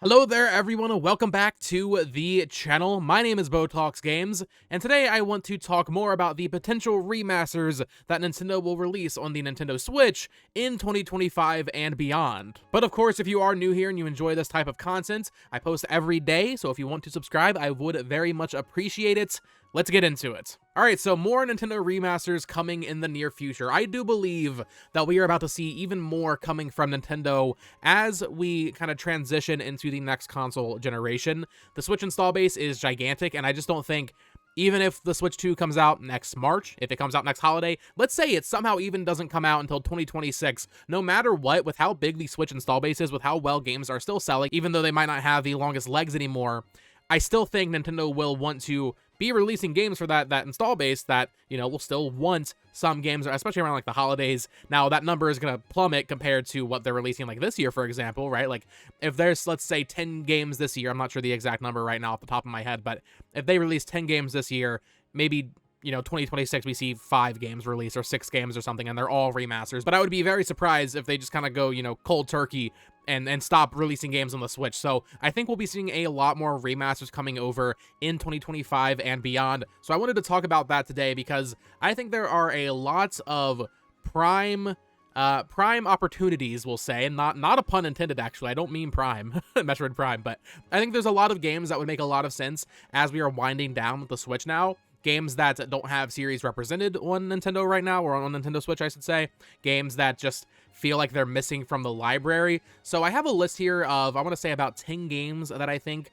Hello there everyone and welcome back to the channel. My name is Botox Games, and today I want to talk more about the potential remasters that Nintendo will release on the Nintendo Switch in 2025 and beyond. But of course, if you are new here and you enjoy this type of content, I post every day, so if you want to subscribe, I would very much appreciate it. Let's get into it. Alright, so more Nintendo remasters coming in the near future. I do believe that we are about to see even more coming from Nintendo as we kind of transition into the next console generation. The Switch install base is gigantic, and I just don't think, even if the Switch 2 comes out next March, if it comes out next holiday, let's say it somehow even doesn't come out until 2026, no matter what, with how big the Switch install base is, with how well games are still selling, even though they might not have the longest legs anymore, I still think Nintendo will want to be releasing games for that install base that, you know, will still want some games, especially around like the holidays. Now, that number is going to plummet compared to what they're releasing like this year, for example, right? Like if there's, let's say, 10 games this year, I'm not sure the exact number right now off the top of my head, but if they release 10 games this year, maybe, you know, 2026 we see 5 games released or 6 games or something, and they're all remasters. But I would be very surprised if they just kind of go, you know, cold turkey and stop releasing games on the Switch. So I think we'll be seeing a lot more remasters coming over in 2025 and beyond. So I wanted to talk about that today because I think there are a lot of prime opportunities, we'll say, and not a pun intended, actually. I don't mean prime, Metroid Prime, but I think there's a lot of games that would make a lot of sense as we are winding down with the Switch now. Games that don't have series represented on Nintendo right now, or on Nintendo Switch, I should say. Games that just feel like they're missing from the library. So I have a list here of, I want to say, about 10 games that I think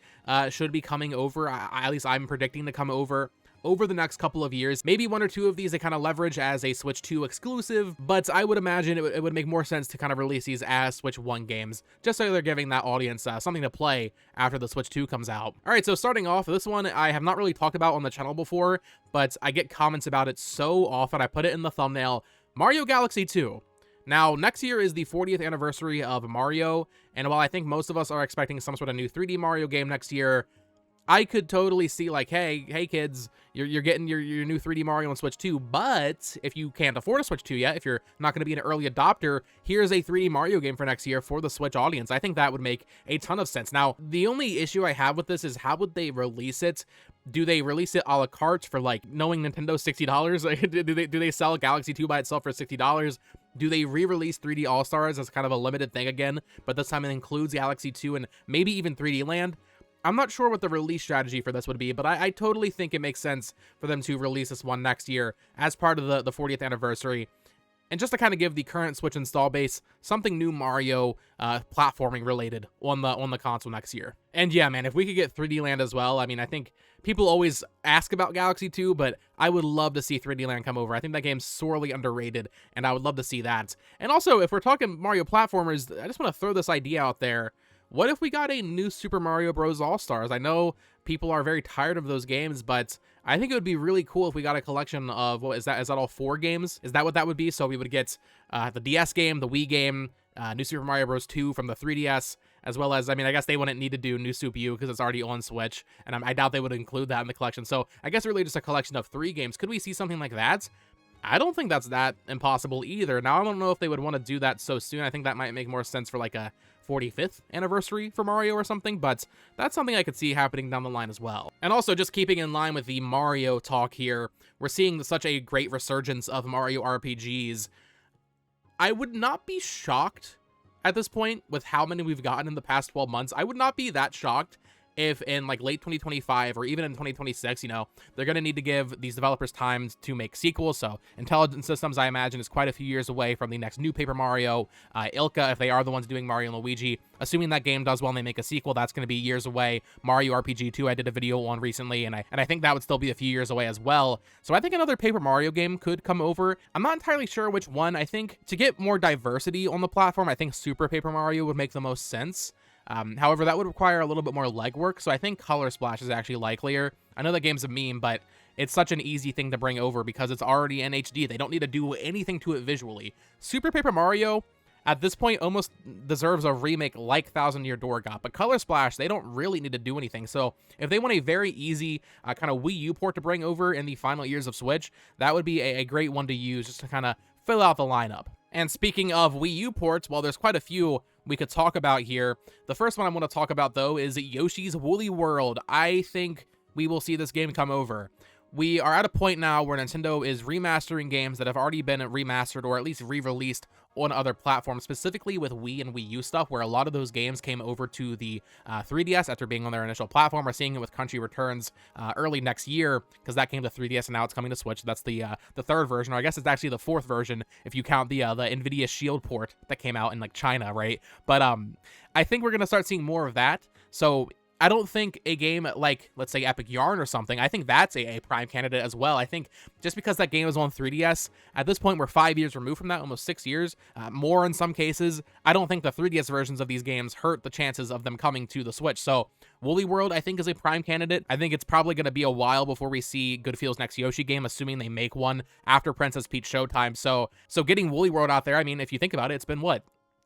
should be coming over. At least I'm predicting to come over the next couple of years. Maybe 1 or 2 of these they kind of leverage as a Switch 2 exclusive, but I would imagine it would make more sense to kind of release these as Switch 1 games, just so they're giving that audience something to play after the Switch 2 comes out. Alright, so starting off, this one I have not really talked about on the channel before, but I get comments about it so often. I put it in the thumbnail, Mario Galaxy 2. Now, next year is the 40th anniversary of Mario, and while I think most of us are expecting some sort of new 3D Mario game next year, I could totally see like, hey kids, you're getting your new 3D Mario on Switch 2, but if you can't afford a Switch 2 yet, if you're not going to be an early adopter, here's a 3D Mario game for next year for the Switch audience. I think that would make a ton of sense. Now, the only issue I have with this is how would they release it? Do they release it a la carte for, like, knowing Nintendo's $60? Like, do they sell Galaxy 2 by itself for $60? Do they re-release 3D All-Stars as kind of a limited thing again, but this time it includes Galaxy 2 and maybe even 3D Land? I'm not sure what the release strategy for this would be, but I totally think it makes sense for them to release this one next year as part of the 40th anniversary. And just to kind of give the current Switch install base something new Mario platforming related on the console next year. And yeah, man, if we could get 3D Land as well, I mean, I think people always ask about Galaxy 2, but I would love to see 3D Land come over. I think that game's sorely underrated, and I would love to see that. And also, if we're talking Mario platformers, I just want to throw this idea out there. What if we got a new Super Mario Bros. All-Stars? I know people are very tired of those games, but I think it would be really cool if we got a collection of, what is that? Is that all 4 games? Is that what that would be? So we would get the DS game, the Wii game, New Super Mario Bros. 2 from the 3DS, as well as, I mean, I guess they wouldn't need to do New Super U because it's already on Switch, and I doubt they would include that in the collection. So I guess really just a collection of 3 games. Could we see something like that? I don't think that's that impossible either. Now, I don't know if they would want to do that so soon. I think that might make more sense for like a 45th anniversary for Mario or something, but that's something I could see happening down the line as well. And also, just keeping in line with the Mario talk here, we're seeing such a great resurgence of Mario RPGs. I would not be shocked at this point with how many we've gotten in the past 12 months. I would not be that shocked if in like late 2025 or even in 2026, you know, they're going to need to give these developers time to make sequels. So Intelligent Systems, I imagine, is quite a few years away from the next new Paper Mario. Ilka, if they are the ones doing Mario and Luigi, assuming that game does well and they make a sequel, that's going to be years away. Mario RPG 2, I did a video on recently, and I think that would still be a few years away as well. So I think another Paper Mario game could come over. I'm not entirely sure which one. I think to get more diversity on the platform, I think Super Paper Mario would make the most sense. However, that would require a little bit more legwork, so I think Color Splash is actually likelier. I know that game's a meme, but it's such an easy thing to bring over because it's already in HD. They don't need to do anything to it visually. Super Paper Mario, at this point, almost deserves a remake like Thousand Year Door got, but Color Splash, they don't really need to do anything. So if they want a very easy kind of Wii U port to bring over in the final years of Switch, that would be a great one to use just to kind of fill out the lineup. And speaking of Wii U ports, well, there's quite a few we could talk about here. The first one I want to talk about, though, is Yoshi's Woolly World. I think we will see this game come over. We are at a point now where Nintendo is remastering games that have already been remastered or at least re-released on other platforms, specifically with Wii and Wii U stuff, where a lot of those games came over to the 3DS after being on their initial platform. We're seeing it with Country Returns early next year, because that came to 3DS and now it's coming to Switch. That's the third version, or I guess it's actually the fourth version if you count the NVIDIA Shield port that came out in like China, right? But I think we're gonna start seeing more of that. So I don't think a game like, let's say, Epic Yarn or something, I think that's a prime candidate as well. I think just because that game is on 3DS, at this point we're 5 years removed from that, almost 6 years, more in some cases. I don't think the 3DS versions of these games hurt the chances of them coming to the Switch. So Woolly World, I think, is a prime candidate. I think it's probably going to be a while before we see Good Feel's next Yoshi game, assuming they make one after Princess Peach Showtime. So getting Woolly World out there, I mean, if you think about it, it's been what?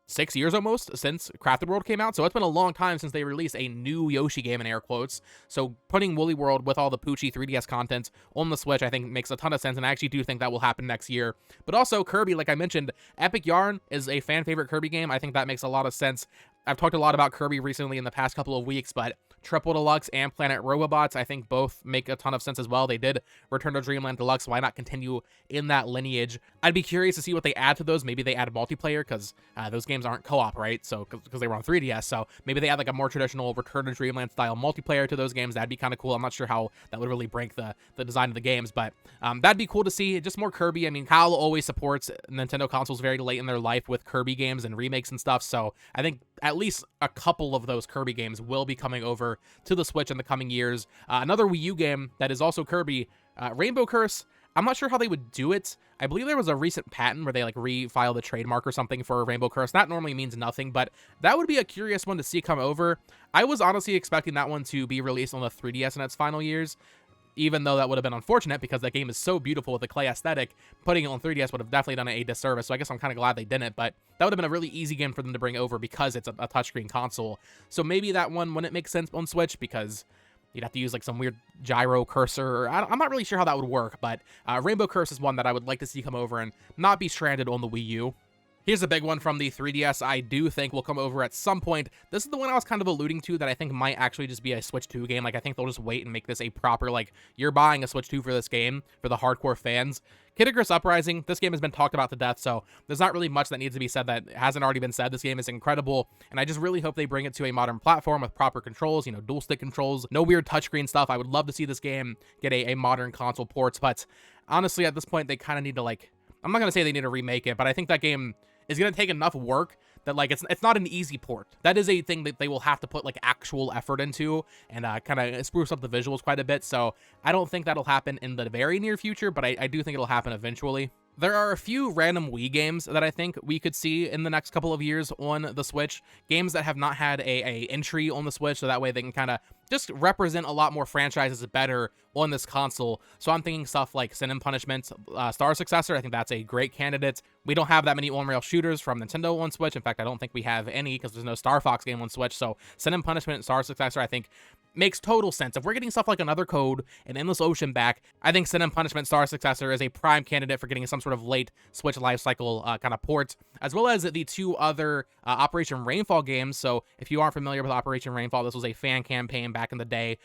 6 years almost since Crafted World came out, so it's been a long time since they released a new Yoshi game in air quotes. So putting Woolly World with all the Poochie 3DS content on the Switch, I think makes a ton of sense, and I actually do think that will happen next year. But also Kirby, like I mentioned, Epic Yarn is a fan favorite Kirby game. I think that makes a lot of sense. I've talked a lot about Kirby recently in the past couple of weeks, but Triple Deluxe and Planet Robobots, I think both make a ton of sense as well. They did Return to Dreamland Deluxe, why not continue in that lineage? I'd be curious to see what they add to those. Maybe they add multiplayer, because those games aren't co-op, right? So, because they were on 3DS, so maybe they add like a more traditional Return to Dreamland style multiplayer to those games. That'd be kind of cool. I'm not sure how that would really break the design of the games, but that'd be cool to see. Just more Kirby. I mean, Kyle always supports Nintendo consoles very late in their life with Kirby games and remakes and stuff, so I think at least a couple of those Kirby games will be coming over to the Switch in the coming years. Another Wii U game that is also Kirby, Rainbow Curse. I'm not sure how they would do it. I believe there was a recent patent where they like refiled the trademark or something for Rainbow Curse. That normally means nothing, but that would be a curious one to see come over. I was honestly expecting that one to be released on the 3DS in its final years, even though that would have been unfortunate because that game is so beautiful with the clay aesthetic. Putting it on 3DS would have definitely done it a disservice, so I guess I'm kind of glad they didn't, but that would have been a really easy game for them to bring over because it's a touchscreen console. So maybe that one wouldn't make sense on Switch because you'd have to use like some weird gyro cursor. I'm not really sure how that would work, but Rainbow Curse is one that I would like to see come over and not be stranded on the Wii U. Here's a big one from the 3DS I do think will come over at some point. This is the one I was kind of alluding to that I think might actually just be a Switch 2 game. Like, I think they'll just wait and make this a proper, like, you're buying a Switch 2 for this game, for the hardcore fans. Kris Uprising, this game has been talked about to death, so there's not really much that needs to be said that hasn't already been said. This game is incredible, and I just really hope they bring it to a modern platform with proper controls, you know, dual stick controls, no weird touchscreen stuff. I would love to see this game get a modern console ports, but honestly, at this point, they kind of need to, like, I'm not going to say they need to remake it, but I think that game is going to take enough work that, like, it's not an easy port. That is a thing that they will have to put, like, actual effort into and kind of spruce up the visuals quite a bit. So I don't think that'll happen in the very near future, but I do think it'll happen eventually. There are a few random Wii games that I think we could see in the next couple of years on the Switch. Games that have not had a entry on the Switch, so that way they can kind of just represent a lot more franchises better on this console. So I'm thinking stuff like Sin and Punishment, Star Successor. I think that's a great candidate. We don't have that many on-rail shooters from Nintendo on Switch. In fact, I don't think we have any because there's no Star Fox game on Switch. So Sin and Punishment and Star Successor, I think, makes total sense. If we're getting stuff like Another Code and Endless Ocean back, I think Sin and Punishment Star Successor is a prime candidate for getting some sort of late Switch lifecycle kind of port, as well as the two other Operation Rainfall games. So if you aren't familiar with Operation Rainfall, this was a fan campaign back in the day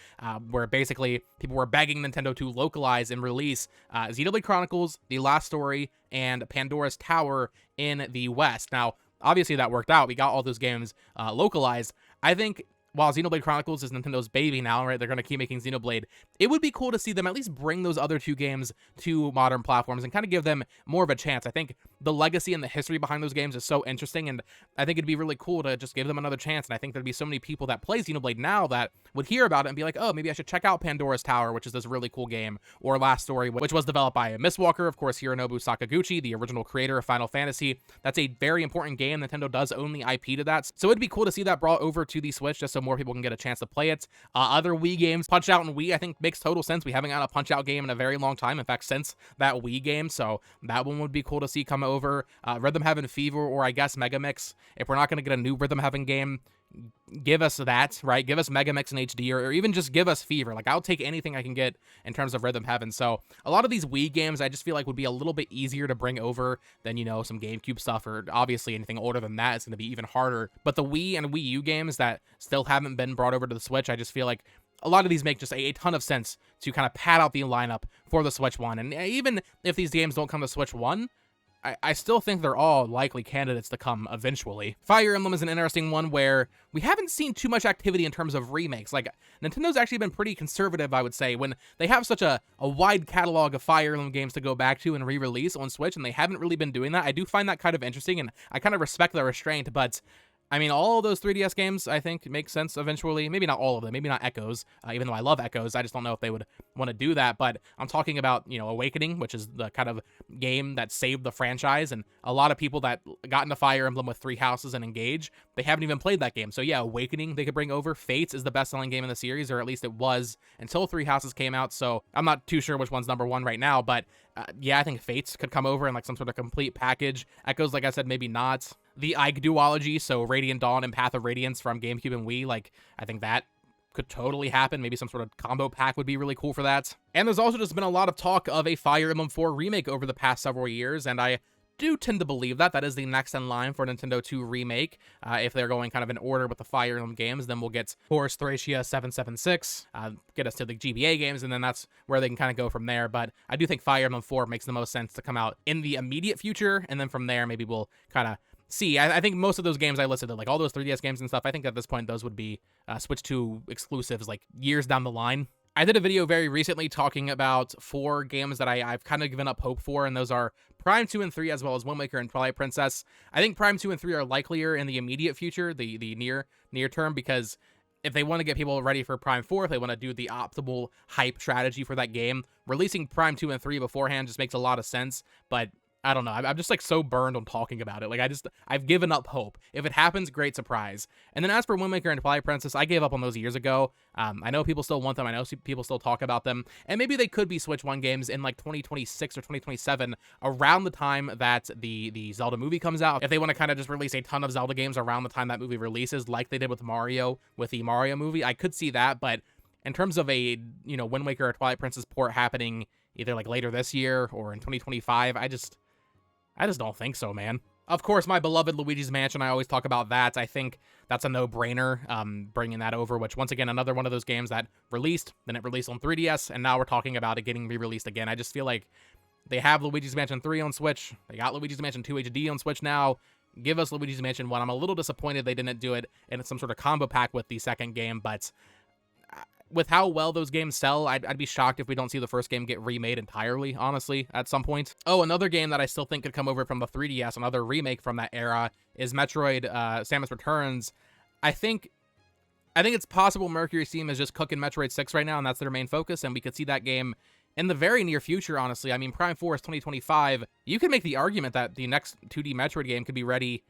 where basically people were begging Nintendo to localize and release Xenoblade Chronicles, The Last Story, and Pandora's Tower in the West. Now, obviously that worked out. We got all those games localized. I think while Xenoblade Chronicles is Nintendo's baby now, right, they're going to keep making Xenoblade, it would be cool to see them at least bring those other two games to modern platforms and kind of give them more of a chance. I think the legacy and the history behind those games is so interesting, and I think it'd be really cool to just give them another chance, and I think there'd be so many people that play Xenoblade now that would hear about it and be like, oh, maybe I should check out Pandora's Tower, which is this really cool game, or Last Story, which was developed by Mistwalker, of course, Hironobu Sakaguchi, the original creator of Final Fantasy. That's a very important game. Nintendo does own the IP to that, so it'd be cool to see that brought over to the Switch just so more people can get a chance to play it. Other Wii games, Punch-Out and Wii, I think makes total sense. We haven't got a Punch-Out game in a very long time, in fact, since that Wii game, so that one would be cool to see come over. Rhythm Heaven Fever, or I guess Mega Mix. If we're not going to get a new Rhythm Heaven game, give us that, right? Give us Mega Mix in HD, or even just give us Fever. Like, I'll take anything I can get in terms of Rhythm Heaven. So a lot of these Wii games I just feel like would be a little bit easier to bring over than, you know, some GameCube stuff, or obviously anything older than that is going to be even harder. But the Wii and Wii U games that still haven't been brought over to the Switch, I just feel like a lot of these make just a ton of sense to kind of pad out the lineup for the Switch 1. And even if these games don't come to Switch 1, I still think they're all likely candidates to come eventually. Fire Emblem is an interesting one where we haven't seen too much activity in terms of remakes. Like, Nintendo's actually been pretty conservative, I would say, when they have such a wide catalog of Fire Emblem games to go back to and re-release on Switch, and they haven't really been doing that. I do find that kind of interesting, and I kind of respect the restraint, but I mean, all of those 3DS games, I think, make sense eventually. Maybe not all of them. Maybe not Echoes, even though I love Echoes. I just don't know if they would want to do that. But I'm talking about, you know, Awakening, which is the kind of game that saved the franchise. And a lot of people that got into Fire Emblem with Three Houses and Engage, they haven't even played that game. So yeah, Awakening they could bring over. Fates is the best-selling game in the series, or at least it was until Three Houses came out. So I'm not too sure which one's number one right now. But yeah, I think Fates could come over in like some sort of complete package. Echoes, like I said, maybe not. The Ike duology, so Radiant Dawn and Path of Radiance from GameCube and Wii, like, I think that could totally happen. Maybe some sort of combo pack would be really cool for that. And there's also just been a lot of talk of a Fire Emblem 4 remake over the past several years, and I do tend to believe that that is the next in line for Nintendo to remake. If they're going kind of in order with the Fire Emblem games, then we'll get Horus Thracia 776, get us to the GBA games, and then that's where they can kind of go from there. But I do think Fire Emblem 4 makes the most sense to come out in the immediate future, and then from there, maybe we'll kind of see. I think most of those games I listed, like all those 3DS games and stuff, I think at this point those would be Switch 2 exclusives, like years down the line. I did a video very recently talking about 4 games that I've kind of given up hope for, and those are Prime 2 and 3, as well as Wind Waker and Twilight Princess. I think Prime 2 and 3 are likelier in the immediate future, the near term, because if they want to get people ready for Prime 4, if they want to do the optimal hype strategy for that game, releasing Prime 2 and 3 beforehand just makes a lot of sense, but I don't know. I'm just like so burned on talking about it. Like I've given up hope. If it happens, great surprise. And then as for Wind Waker and Twilight Princess, I gave up on those years ago. I know people still want them. I know people still talk about them. And maybe they could be Switch 1 games in like 2026 or 2027, around the time that the Zelda movie comes out. If they want to kind of just release a ton of Zelda games around the time that movie releases, like they did with Mario, with the Mario movie, I could see that. But in terms of a, you know, Wind Waker or Twilight Princess port happening either like later this year or in 2025, I just don't think so, man. Of course, my beloved Luigi's Mansion, I always talk about that. I think that's a no-brainer, bringing that over, which, once again, another one of those games that released, then it released on 3DS, and now we're talking about it getting re-released again. I just feel like they have Luigi's Mansion 3 on Switch. They got Luigi's Mansion 2 HD on Switch now. Give us Luigi's Mansion 1. I'm a little disappointed they didn't do it in some sort of combo pack with the second game, but with how well those games sell, I'd be shocked if we don't see the first game get remade entirely, honestly, at some point. Oh, another game that I still think could come over from the 3DS, another remake from that era, is Metroid Samus Returns. I think it's possible Mercury Steam is just cooking Metroid 6 right now, and that's their main focus, and we could see that game in the very near future, honestly. I mean, Prime 4 is 2025. You could make the argument that the next 2D Metroid game could be ready,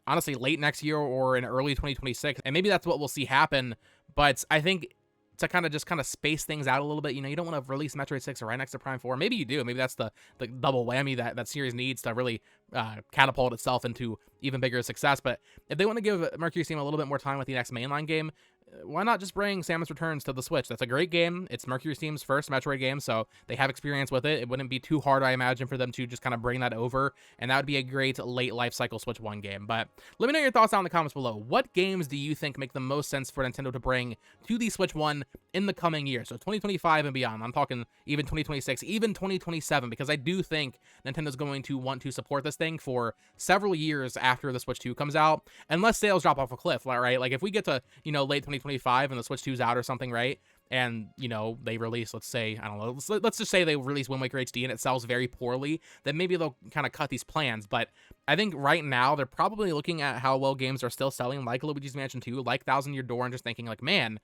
honestly, late next year or in early 2026, and maybe that's what we'll see happen, but I think to kind of space things out a little bit, you know, you don't want to release Metroid 6 right next to Prime 4. Maybe you do. Maybe that's the double whammy that series needs to really catapult itself into even bigger success. But if they want to give Mercury Steam a little bit more time with the next mainline game, why not just bring Samus Returns to the Switch? That's a great game. It's Mercury Steam's first Metroid game, so they have experience with it. It wouldn't be too hard, I imagine, for them to just kind of bring that over, and that would be a great late life cycle Switch 1 game. But let me know your thoughts down in the comments below. What games do you think make the most sense for Nintendo to bring to the Switch 1 in the coming year? So 2025 and beyond. I'm talking even 2026, even 2027, because I do think Nintendo's going to want to support this thing for several years after the Switch 2 comes out, unless sales drop off a cliff, right? Like if we get to, you know, late 2025 and the Switch 2's out or something, right? And, you know, they release, let's say, I don't know, let's just say they release Wind Waker HD and it sells very poorly, then maybe they'll kind of cut these plans. But I think right now they're probably looking at how well games are still selling, like Luigi's Mansion 2, like Thousand Year Door, and just thinking like, man,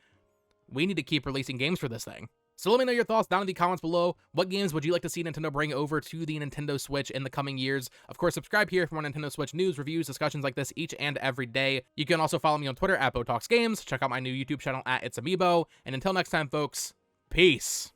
we need to keep releasing games for this thing. So let me know your thoughts down in the comments below. What games would you like to see Nintendo bring over to the Nintendo Switch in the coming years? Of course, subscribe here for more Nintendo Switch news, reviews, discussions like this each and every day. You can also follow me on Twitter at BoTalksGames. Check out my new YouTube channel at It's Amiibo. And until next time, folks, peace.